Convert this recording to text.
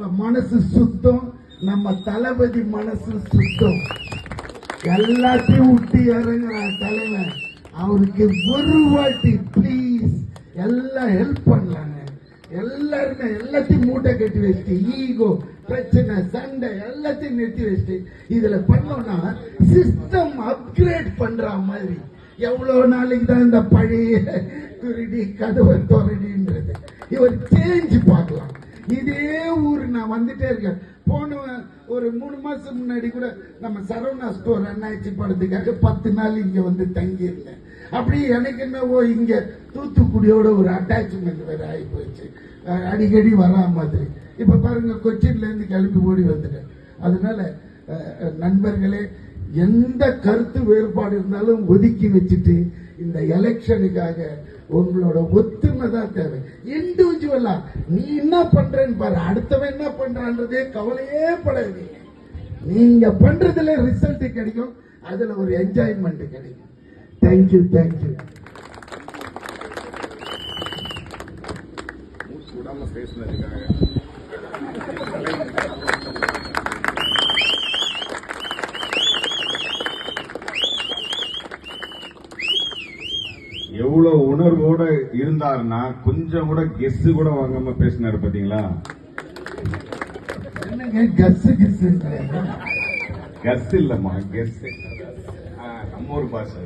அவங்க மனசு சுத்தம், நம்ம தளபதி மனசு சுத்தம். எல்லாத்தையும் விட்டு இறங்குறான் தலைவன். அவருக்கு ஒரு வாட்டி ப்ளீஸ் எல்லாம் ஹெல்ப் பண்ணலாங்க. எல்லாருமே எல்லாத்தையும் மூட்டை கட்டி வச்சுட்டு ஈகோ பிரச்சனை சண்டை எல்லாத்தையும் நிறுத்தி வச்சுட்டு இதுல பண்ணோம்னா சிஸ்டம் அப்கிரேட் பண்ற மாதிரி. எவ்வளவு நாளைக்கு தான் இந்த பழைய திருடி கதவை தொடடின்றது? இவர் சேஞ்ச் பார்க்கலாம். இதே ஊரு நான் வந்துட்டே இருக்கேன். போன ஒரு 3 மாசம் முன்னாடி கூட நம்ம சரவணா ஸ்டோர் அண்ணாச்சி படத்துக்காக 10 நாள் இங்க வந்து தங்கி இருந்தேன். அப்படி எனக்கு என்னவோ இங்க தூத்துக்குடியோட ஒரு அட்டாச்மெண்ட் வேற ஆகி போயிடுச்சு. அடிக்கடி வரா மாதிரி. இப்ப பாருங்க, கொச்சின்ல இருந்து கிளம்பி ஓடி வந்துட்டேன். அதனால நண்பர்களே, எந்த கருத்து வேறுபாடு இருந்தாலும் ஒதுக்கி வச்சுட்டு இந்த எலெக்ஷனுக்காக உங்களோட ஒத்துமை தான் தேவை. இண்டிவிஜுவலா நீ என்ன பண்றேன்னு பாரு, அடுத்தவன் என்ன பண்றான்றதே கவலையே படாதீங்க. நீங்க பண்றதுல ரிசல்ட் கிடைக்கும், அதுல ஒரு என்ஜாய்மெண்ட் கிடைக்கும். Thank you thank you. எவ்வளவு உணர்வோட இருந்தாருன்னா கொஞ்சம் கூட கெஸ் கூட வாங்காம பேசினாரு பாத்தீங்களா? கஸ் இல்லம்மா, கெஸ் நம்ம ஒரு பாஷை.